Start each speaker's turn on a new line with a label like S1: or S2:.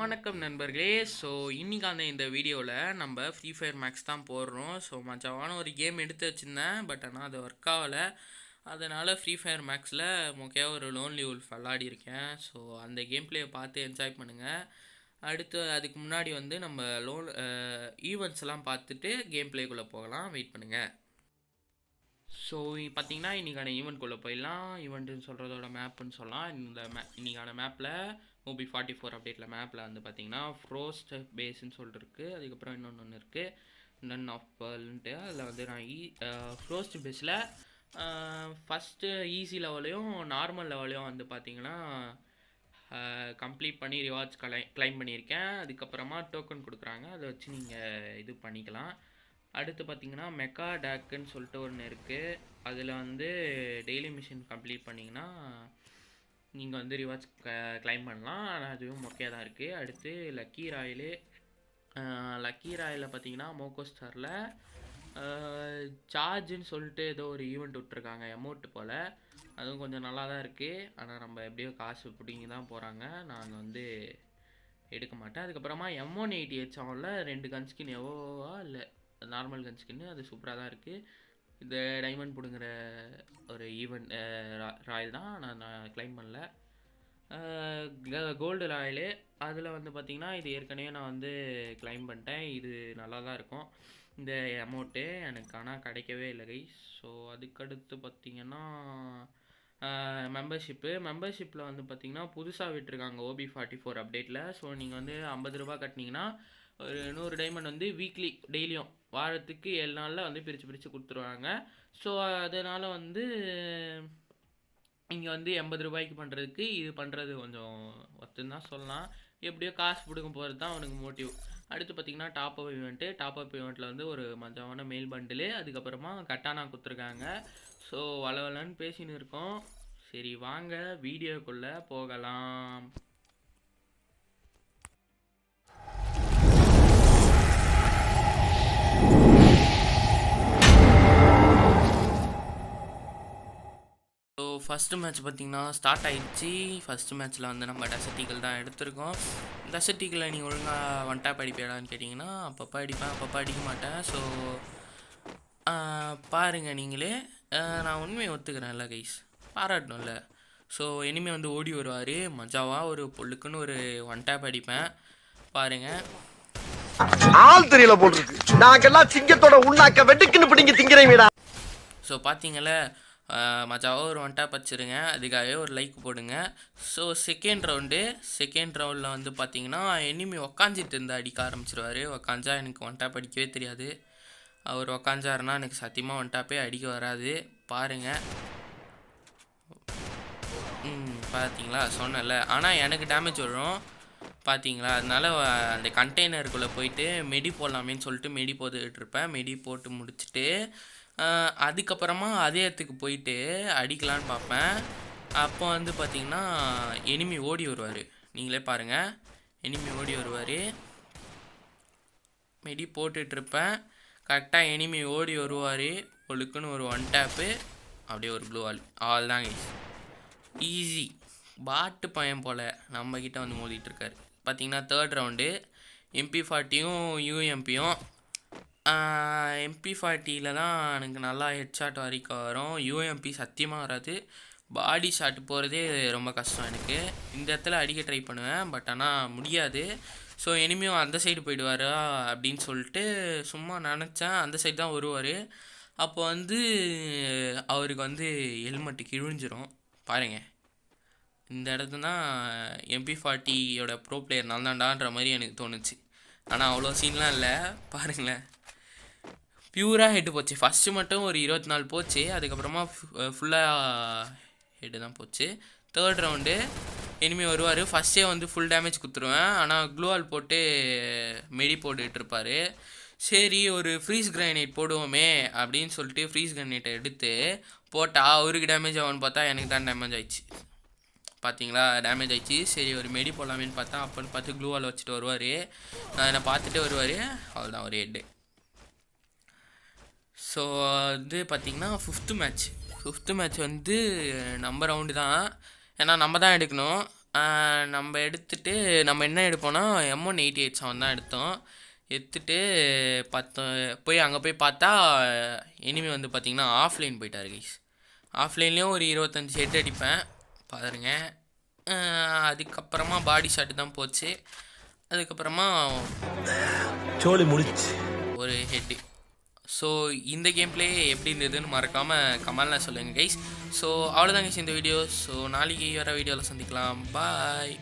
S1: வணக்கம் நண்பர்களே. ஸோ இன்றைக்கான இந்த வீடியோவில் நம்ம ஃப்ரீ ஃபயர் மேக்ஸ் தான் போடுறோம். ஸோ மச்சவான ஒரு கேம் எடுத்து வச்சுருந்தேன், பட் ஆனால் அது ஒர்க் ஆகலை. அதனால் ஃப்ரீ ஃபயர் மேக்ஸில் முக்கியமாக ஒரு லோன்லி உல்ஃப் விளாடிருக்கேன். ஸோ அந்த கேம் பிளேயை பார்த்து என்ஜாய் பண்ணுங்கள். அடுத்து அதுக்கு முன்னாடி வந்து நம்ம ஈவெண்ட்ஸ் எல்லாம் பார்த்துட்டு கேம் பிளேக்குள்ளே போகலாம். வெயிட் பண்ணுங்கள். ஸோ பார்த்தீங்கன்னா இன்றைக்கான ஈவெண்ட்குள்ளே போயிடலாம். ஈவெண்ட்டுன்னு சொல்கிறதோட மேப்புன்னு சொல்லலாம். இன்றைக்கான மேப்பில் மோபி 44 அப்டேட்டில் மேப்பில் வந்து பார்த்தீங்கன்னா ஃப்ரோஸ்ட் பேஸ்ன்னு சொல்லிட்டு இருக்குது. அதுக்கப்புறம் இன்னொன்று இருக்குது, நன் ஆஃப் பேர்ல்ன்ட்டு. அதில் வந்து நான் ஃப்ரோஸ்ட் பேஸில் ஃபஸ்ட்டு ஈஸி லெவலையும் நார்மல் லெவலையும் வந்து பார்த்தீங்கன்னா கம்ப்ளீட் பண்ணி ரிவார்ட்ஸ் கிளைம் பண்ணியிருக்கேன். அதுக்கப்புறமா டோக்கன் கொடுக்குறாங்க, அதை வச்சு நீங்கள் இது பண்ணிக்கலாம். அடுத்து பார்த்தீங்கன்னா மெக்கா டேக்குன்னு சொல்லிட்டு ஒன்று இருக்குது. அதில் வந்து டெய்லி மிஷின் கம்ப்ளீட் பண்ணிங்கன்னா நீங்கள் வந்து ரிவார்ட்ஸ் கிளைம் பண்ணலாம். ஆனால் அதுவும் மொக்கையாக தான் இருக்குது. அடுத்து லக்கி ராயில் பார்த்தீங்கன்னா மோகோ ஸ்டாரில் சார்ஜுன்னு சொல்லிட்டு ஏதோ ஒரு ஈவெண்ட் விட்ருக்காங்க, அமௌண்ட்டு போல். அதுவும் கொஞ்சம் நல்லா தான் இருக்குது. ஆனால் நம்ம எப்படியோ காசு பிடிங்கி தான் போகிறாங்க. நான் வந்து எடுக்க மாட்டேன். அதுக்கப்புறமா M188 அவனில் 2 கன்ஸ்கின் எவ்வளோவா இல்லை நார்மல் கன் ஸ்கின்னு, அது சூப்பராக தான் இருக்குது. இந்த டைமண்ட் பிடுங்குற ஒரு ஈவெண்ட் ராயல் தான், நான் கிளைம் பண்ணல. கோல்டு ராயலு அதில் வந்து பார்த்திங்கன்னா இது ஏற்கனவே நான் வந்து கிளைம் பண்ணிட்டேன். இது நல்லா தான் இருக்கும் இந்த அமௌண்ட்டு, எனக்கு ஆனால் கிடைக்கவே இல்லை கைஸ். ஸோ அதுக்கடுத்து பார்த்திங்கன்னா மெம்பர்ஷிப்பில் வந்து பார்த்திங்கன்னா புதுசாக விட்டுருக்காங்க OB44 அப்டேட்டில். ஸோ நீங்கள் வந்து 50 ரூபா கட்டினீங்கன்னா ஒரு 100 டைமண்ட் வந்து வீக்லி டெய்லியும் வாரத்துக்கு 7 நாளில் வந்து பிரித்து கொடுத்துருவாங்க. ஸோ அதனால் வந்து இங்கே வந்து 80 ரூபாய்க்கு பண்ணுறதுக்கு இது பண்ணுறது கொஞ்சம் ஒத்துன்னு தான் சொல்லலாம். எப்படியோ காசு பிடுங்க போகிறது தான் அவனுக்கு மோட்டிவ். அடுத்து பார்த்திங்கன்னா டாப் அப் ஈவெண்ட்டில் வந்து ஒரு மஞ்சமான மெயில் பண்டிலு, அதுக்கப்புறமா கட்டானா கொடுத்துருக்காங்க. ஸோ வளவலன்னு பேசின்னு இருக்கோம். சரி வாங்க வீடியோக்குள்ளே போகலாம். ஸோ ஃபஸ்ட்டு மேட்ச் பார்த்திங்கன்னா ஸ்டார்ட் ஆகிடுச்சு. ஃபஸ்ட்டு மேட்ச்சில் வந்து நம்ம டெசர்ட் தான் எடுத்திருக்கோம். டெசர்ட் நீங்கள் ஒழுங்காக ஒன் டேப் அடிப்பேடான்னு கேட்டிங்கன்னா அப்பப்போ அடிப்பேன், அப்பப்போ அடிக்க மாட்டேன். ஸோ பாருங்கள் நீங்களே, நான் உண்மையை ஒத்துக்கிறேன்ல கைஸ், பாராட்டணும்ல. ஸோ இனிமேல் வந்து ஓடி வருவார் மஜாவாக, ஒரு பொல்லுக்குன்னு ஒரு ஒன் டேப் அடிப்பேன் பாருங்கள்.
S2: ஆள் தெரியல போட்டுருக்கு, நாங்கெல்லாம் சிங்கத்தோட உண்ணாக்க வெட்டுக்குன்னு பிடிங்க திங்கிறீங்கடா.
S1: ஸோ பார்த்தீங்களே மஜாவாக ஒரு ஒன் டேப் வச்சுருங்க, அதுக்காகவே ஒரு லைக் போடுங்க. ஸோ செகண்ட் ரவுண்டில் வந்து பார்த்தீங்கன்னா எனிமி உக்காஞ்சிட்டு இருந்தால் அடிக்க ஆரம்பிச்சிருவார். உக்காஞ்சா எனக்கு ஒன் டேப் அடிக்கவே தெரியாது. அவர் உக்காஞ்சாருன்னா எனக்கு சத்தியமாக ஒன் டேப்பே அடிக்க வராது. பாருங்கள், பார்த்தீங்களா சொன்னல. ஆனால் எனக்கு டேமேஜ் வரும் பார்த்தீங்களா. அதனால அந்த கண்டெய்னருக்குள்ளே போயிட்டு மெடி போடலாமேன்னு சொல்லிட்டு மெடி போட்டுக்கிட்டுருப்பேன். மெடி போட்டு முடிச்சுட்டு அதுக்கப்புறமா அதே இடத்துக்கு போயிட்டு அடிக்கலான்னு பார்ப்பேன். அப்போ வந்து பார்த்திங்கன்னா எனிமி ஓடி வருவார். நீங்களே பாருங்கள், எனிமி ஓடி வருவார். மெடி போட்டுட்ருப்பேன், கரெக்டாக எனிமி ஓடி வருவார். ஒழுக்குன்னு ஒரு ஒன் டேப்பு, அப்படியே ஒரு ப்ளூ ஆல் தாங்க. ஈஸி பாட்டு பையன் போல் நம்மக்கிட்ட வந்து மோதிட்டுருக்காரு. பார்த்திங்கன்னா தேர்ட் ரவுண்டு MP40யும் UMPயும். MP40 தான் எனக்கு நல்லா ஹெட்ஷாட் வரைக்கும் வரும். UMP சத்தியமாக வராது. பாடி ஷாட் போகிறதே ரொம்ப கஷ்டம் எனக்கு. இந்த இடத்துல அடிக்க ட்ரை பண்ணுவேன், பட் ஆனால் முடியாது. ஸோ இனிமேல் அந்த சைடு போயிடுவாரா அப்படின்னு சொல்லிட்டு சும்மா நினச்சேன். அந்த சைடு தான் வருவார். அப்போ வந்து அவருக்கு வந்து ஹெல்மெட்டு கிழிஞ்சிரும் பாருங்கள். இந்த இடத்துல தான் MP40யோட ப்ரோ பிளேயர் நான் தான்டான்ற மாதிரி எனக்கு தோணுச்சு. ஆனால் அவ்வளோ சீன்லாம் இல்லை பாருங்களேன். பியூராக ஹெட்டு போச்சு. ஃபஸ்ட்டு மட்டும் ஒரு 24 போச்சு, அதுக்கப்புறமா ஃபுல்லாக ஹெட்டு தான் போச்சு. தேர்ட் ரவுண்டு இனிமேல் வருவார். ஃபஸ்ட்டே வந்து ஃபுல் டேமேஜ் கொடுத்துருவேன், ஆனால் க்ளூவால் போட்டு மெடி போட்டுட்ருப்பார். சரி ஒரு ஃப்ரீஸ் கிரைனேட் போடுவோமே அப்படின்னு சொல்லிட்டு ஃப்ரீஸ் கிரைனேட்டை எடுத்து போட்டால் அவருக்கு டேமேஜ் ஆகும்னு பார்த்தா எனக்கு தான் டேமேஜ் ஆயிடுச்சு. பார்த்தீங்களா, டேமேஜ் ஆயிடுச்சு. சரி ஒரு மெடி போடலாமேன்னு பார்த்தா அப்போன்னு பார்த்து க்ளூவால் வச்சுட்டு வருவார். நான் என்னை பார்த்துட்டு வருவார், அவ்வளோதான் ஒரு ஹெட்டு. ஸோ வந்து பார்த்திங்கன்னா ஃபிஃப்த்து மேட்ச் வந்து நம்ம ரவுண்டு தான், ஏன்னா நம்ம தான் எடுக்கணும். நம்ம எடுத்துட்டு நம்ம என்ன எடுப்போம்னா M188 தான் எடுத்தோம். எடுத்துட்டு போய் அங்கே போய் பார்த்தா எனிமி வந்து பார்த்திங்கன்னா ஆஃப்லைன் போயிட்டார் கைஸ். ஆஃப்லைன்லேயும் ஒரு 25 ஹெட் அடிப்பேன் பாருங்க. அதுக்கப்புறமா பாடி ஷாட்டு தான் போச்சு. அதுக்கப்புறமா
S2: சோலி முடிச்சு
S1: ஒரு ஹெட்டு. ஸோ இந்த கேம் பிளே எப்படி இருந்ததுன்னு மறக்காமல் கமெண்டில் சொல்லுங்கள் கைஸ். ஸோ அவ்வளோதாங்க கைஸ் இந்த வீடியோ. ஸோ நாளைக்கு வர வீடியோவில் சந்திக்கலாம். பாய்.